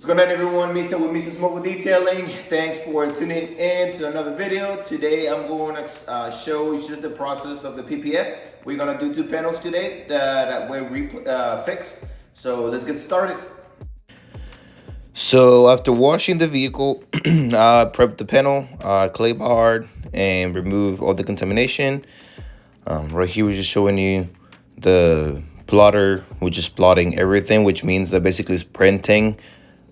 What's going on, everyone? Misa with Misa's Mobile Detailing. Thanks for tuning in to another video. Today I'm going to show you just the process of the PPF. We're going to do two panels today that we're fixed. So let's get started. So after washing the vehicle, prep the panel, clay bar, and remove all the contamination. Right here we're just showing you the plotter, which is plotting everything, which means that basically it's printing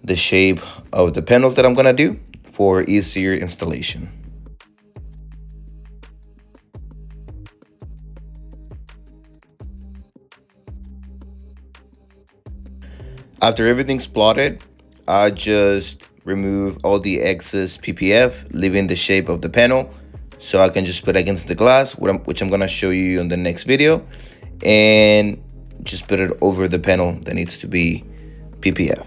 the shape of the panel that I'm gonna do for easier installation. After everything's plotted, I just remove all the excess PPF, leaving the shape of the panel, so I can just put against the glass, which I'm gonna show you on the next video, and just put it over the panel that needs to be PPF.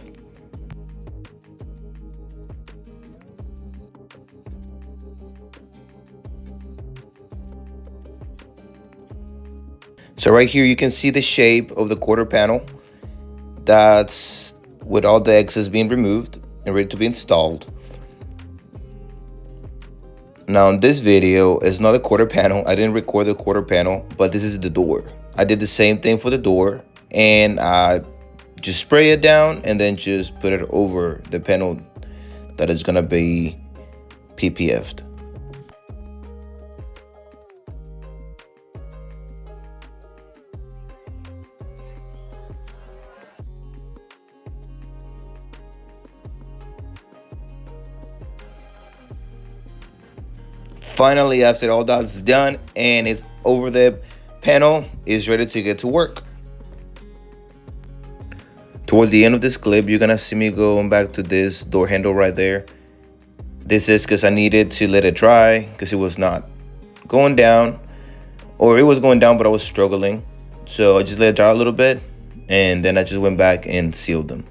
So right here you can see the shape of the quarter panel. That's with all the excess being removed and ready to be installed. Now in this video is not a quarter panel. I didn't record the quarter panel, but this is the door. I did the same thing for the door, and I just spray it down and then just put it over the panel that is gonna be PPF'd. Finally, after all that's done and it's over the panel, is ready to get to work. Towards the end of this clip, you're gonna see me going back to this door handle right there. This is because I needed to let it dry because it was not going down, or it was going down but I was struggling. So I just let it dry a little bit and then I just went back and sealed them.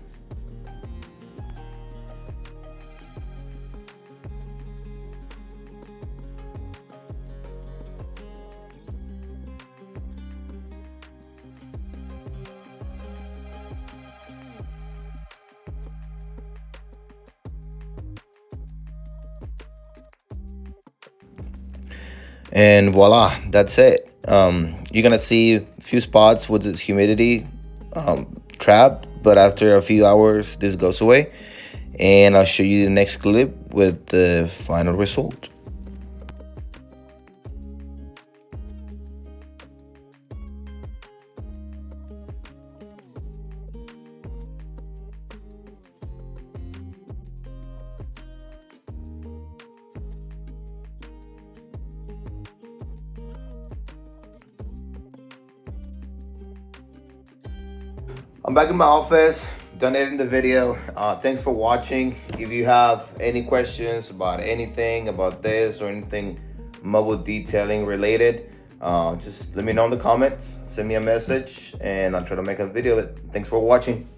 And voila, that's it. You're gonna see a few spots with this humidity trapped, but after a few hours this goes away, and I'll show you the next clip with the final result. I'm back in my office, done editing the video. Thanks for watching. If you have any questions about anything about this or anything mobile detailing related, just let me know in the comments, send me a message, and I'll try to make a video of it. Thanks for watching.